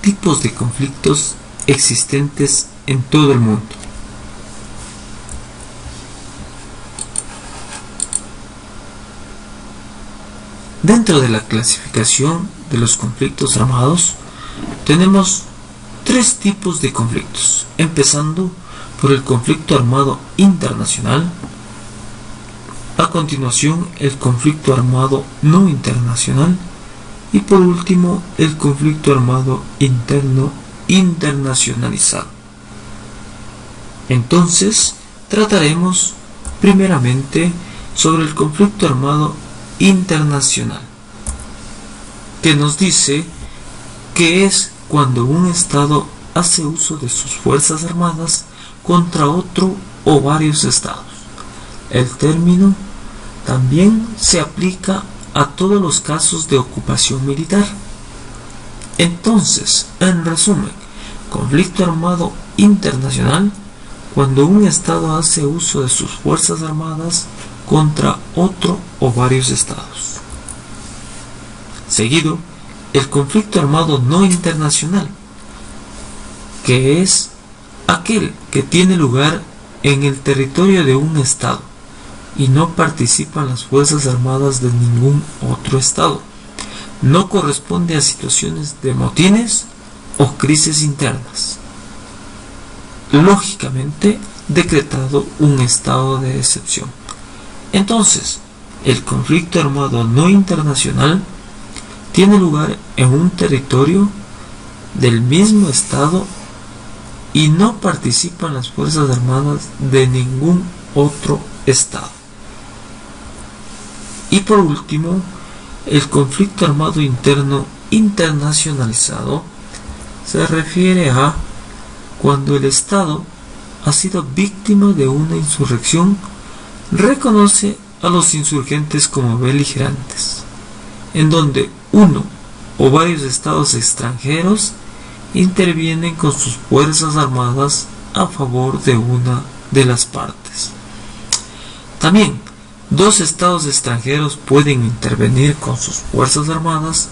tipos de conflictos existentes en todo el mundo. Dentro de la clasificación de los conflictos armados, tenemos tres tipos de conflictos, empezando por el conflicto armado internacional, a continuación el conflicto armado no internacional y por último el conflicto armado interno internacionalizado. Entonces, trataremos primeramente sobre el conflicto armado internacional, que nos dice que es cuando un Estado hace uso de sus fuerzas armadas contra otro o varios Estados. El término también se aplica a todos los casos de ocupación militar. Entonces, en resumen, conflicto armado internacional, cuando un Estado hace uso de sus fuerzas armadas contra otro o varios Estados. Seguido, el conflicto armado no internacional, que es aquel que tiene lugar en el territorio de un Estado y no participan las fuerzas armadas de ningún otro Estado. No corresponde a situaciones de motines o crisis internas. Lógicamente, decretado un estado de excepción. Entonces, el conflicto armado no internacional tiene lugar en un territorio del mismo Estado y no participan las fuerzas armadas de ningún otro Estado. Y por último, el conflicto armado interno internacionalizado se refiere a cuando el Estado ha sido víctima de una insurrección, reconoce a los insurgentes como beligerantes, en donde uno o varios estados extranjeros intervienen con sus fuerzas armadas a favor de una de las partes. También, dos estados extranjeros pueden intervenir con sus fuerzas armadas,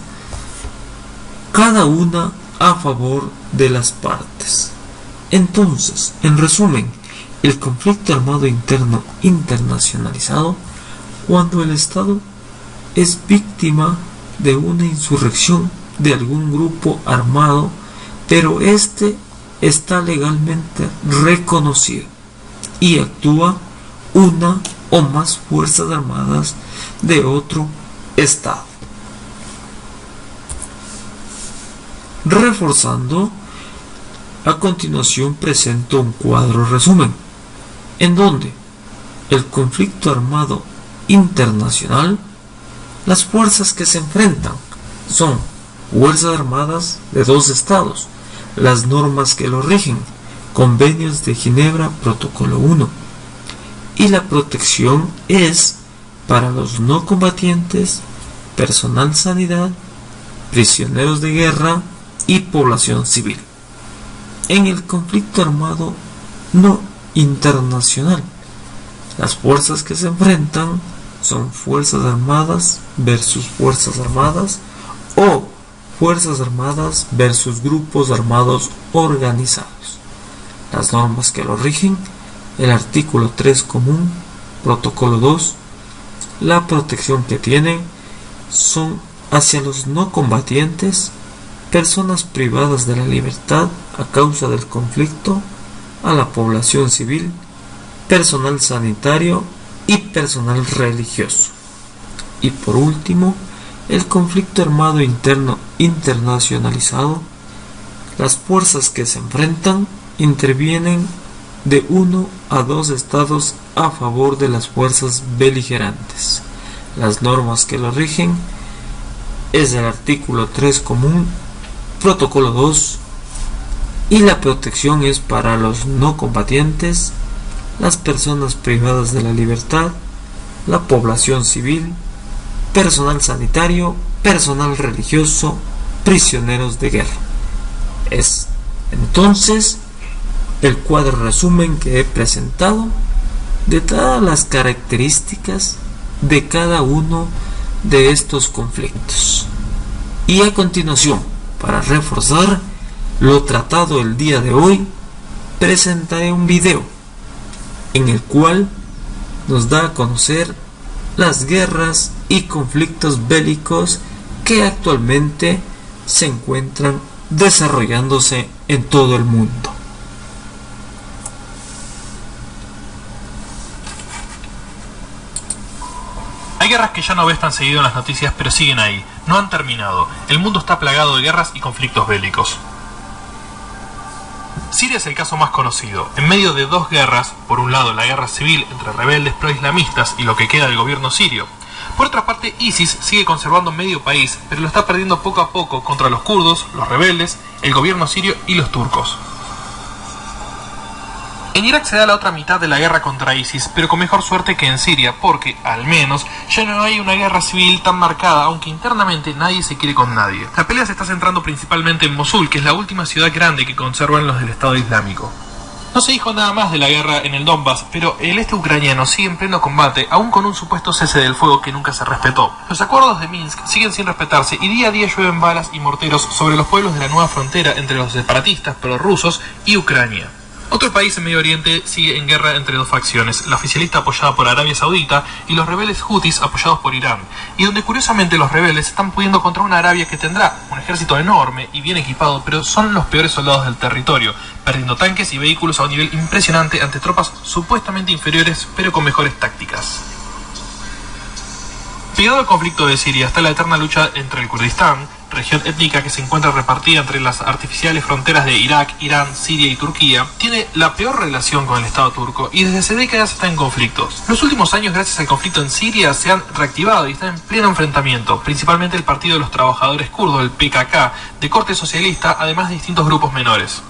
cada una a favor de las partes. Entonces, en resumen, el conflicto armado interno internacionalizado, cuando el Estado es víctima de una insurrección de algún grupo armado, pero este está legalmente reconocido y actúa una o más fuerzas armadas de otro Estado. Reforzando, a continuación presento un cuadro resumen, en donde el conflicto armado internacional, las fuerzas que se enfrentan son fuerzas armadas de dos estados, las normas que lo rigen, convenios de Ginebra, protocolo 1, y la protección es para los no combatientes, personal sanidad, prisioneros de guerra y población civil. En el conflicto armado no internacional, las fuerzas que se enfrentan son fuerzas armadas versus fuerzas armadas o fuerzas armadas versus grupos armados organizados. Las normas que lo rigen, el artículo 3 común, protocolo 2, la protección que tienen son hacia los no combatientes, personas privadas de la libertad a causa del conflicto, a la población civil, personal sanitario y personal religioso. Y por último, el conflicto armado interno internacionalizado, las fuerzas que se enfrentan intervienen de 1 a 2 estados a favor de las fuerzas beligerantes. Las normas que lo rigen es el artículo 3 común, protocolo 2, y la protección es para los no combatientes, las personas privadas de la libertad, la población civil, personal sanitario, personal religioso, prisioneros de guerra. Es entonces el cuadro resumen que he presentado de todas las características de cada uno de estos conflictos. Y a continuación, para reforzar, lo tratado el día de hoy, presentaré un video en el cual nos da a conocer las guerras y conflictos bélicos que actualmente se encuentran desarrollándose en todo el mundo. Hay guerras que ya no ves tan seguido en las noticias, pero siguen ahí. No han terminado. El mundo está plagado de guerras y conflictos bélicos. Siria es el caso más conocido. En medio de dos guerras, por un lado la guerra civil entre rebeldes pro-islamistas y lo que queda del gobierno sirio. Por otra parte, ISIS sigue conservando medio país, pero lo está perdiendo poco a poco contra los kurdos, los rebeldes, el gobierno sirio y los turcos. En Irak se da la otra mitad de la guerra contra ISIS, pero con mejor suerte que en Siria, porque, al menos, ya no hay una guerra civil tan marcada, aunque internamente nadie se quiere con nadie. La pelea se está centrando principalmente en Mosul, que es la última ciudad grande que conservan los del Estado Islámico. No se dijo nada más de la guerra en el Donbass, pero el este ucraniano sigue en pleno combate, aún con un supuesto cese del fuego que nunca se respetó. Los acuerdos de Minsk siguen sin respetarse y día a día llueven balas y morteros sobre los pueblos de la nueva frontera entre los separatistas prorrusos y Ucrania. Otro país en Medio Oriente sigue en guerra entre dos facciones, la oficialista apoyada por Arabia Saudita y los rebeldes hutis apoyados por Irán, y donde curiosamente los rebeldes están pudiendo contra una Arabia que tendrá un ejército enorme y bien equipado, pero son los peores soldados del territorio, perdiendo tanques y vehículos a un nivel impresionante ante tropas supuestamente inferiores pero con mejores tácticas. Pegado al conflicto de Siria está la eterna lucha entre el Kurdistán, región étnica que se encuentra repartida entre las artificiales fronteras de Irak, Irán, Siria y Turquía, tiene la peor relación con el Estado turco y desde hace décadas está en conflictos. Los últimos años, gracias al conflicto en Siria, se han reactivado y están en pleno enfrentamiento, principalmente el Partido de los Trabajadores Kurdos, el PKK, de corte socialista, además de distintos grupos menores.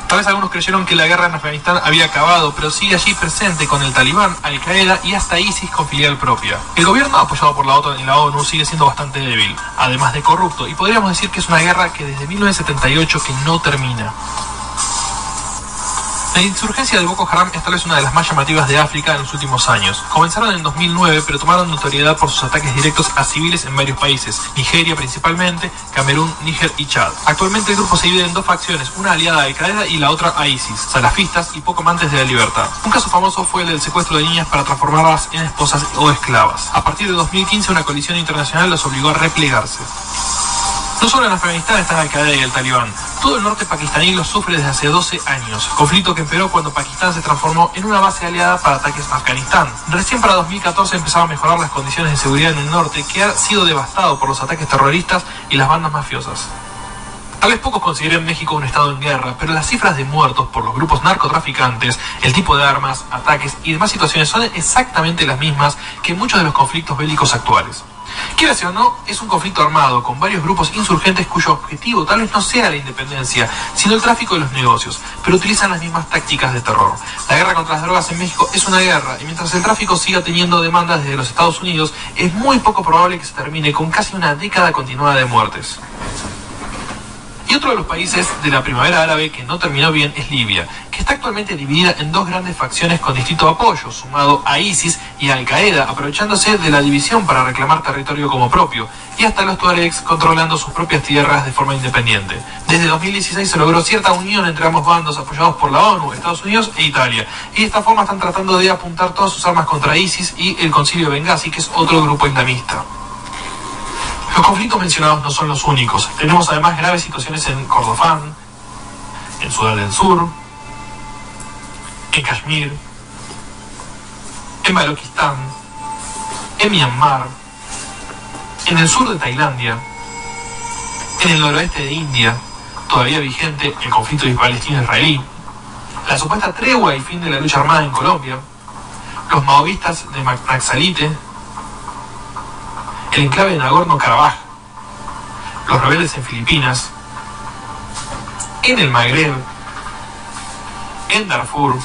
Tal vez algunos creyeron que la guerra en Afganistán había acabado, pero sigue allí presente con el Talibán, Al-Qaeda y hasta ISIS con filial propia. El gobierno apoyado por la OTAN y la ONU sigue siendo bastante débil, además de corrupto, y podríamos decir que es una guerra que desde 1978 que no termina. La insurgencia de Boko Haram es tal vez una de las más llamativas de África en los últimos años. Comenzaron en 2009, pero tomaron notoriedad por sus ataques directos a civiles en varios países, Nigeria principalmente, Camerún, Níger y Chad. Actualmente el grupo se divide en dos facciones, una aliada a Al-Qaeda y la otra a ISIS, salafistas y poco amantes de la libertad. Un caso famoso fue el del secuestro de niñas para transformarlas en esposas o esclavas. A partir de 2015 una coalición internacional los obligó a replegarse. No solo en Afganistán están Al-Qaeda y el Talibán. Todo el norte pakistaní lo sufre desde hace 12 años, conflicto que empeoró cuando Pakistán se transformó en una base aliada para ataques a Afganistán. Recién para 2014 empezaron a mejorar las condiciones de seguridad en el norte, que ha sido devastado por los ataques terroristas y las bandas mafiosas. Tal vez pocos consideren México un estado en guerra, pero las cifras de muertos por los grupos narcotraficantes, el tipo de armas, ataques y demás situaciones son exactamente las mismas que muchos de los conflictos bélicos actuales. Quiera sea o no, es un conflicto armado con varios grupos insurgentes cuyo objetivo tal vez no sea la independencia, sino el tráfico de los negocios, pero utilizan las mismas tácticas de terror. La guerra contra las drogas en México es una guerra, y mientras el tráfico siga teniendo demandas desde los Estados Unidos, es muy poco probable que se termine con casi una década continuada de muertes. Y otro de los países de la primavera árabe que no terminó bien es Libia, que está actualmente dividida en dos grandes facciones con distinto apoyo, sumado a ISIS y a Al-Qaeda, aprovechándose de la división para reclamar territorio como propio, y hasta los tuaregs controlando sus propias tierras de forma independiente. Desde 2016 se logró cierta unión entre ambos bandos apoyados por la ONU, Estados Unidos e Italia, y de esta forma están tratando de apuntar todas sus armas contra ISIS y el Concilio de Bengasi, que es otro grupo islamista. Los conflictos mencionados no son los únicos. Tenemos además graves situaciones en Kordofán, en Sudán del Sur, en Kashmir, en Balocistán, en Myanmar, en el sur de Tailandia, en el noroeste de India, todavía vigente el conflicto palestino-israelí, la supuesta tregua y fin de la lucha armada en Colombia, los maoístas de Naxalite, el enclave de Nagorno-Karabaj, los rebeldes en Filipinas, en el Magreb, en Darfur,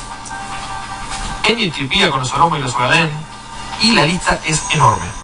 en Etiopía con los Oromo y los Ogaden, y la lista es enorme.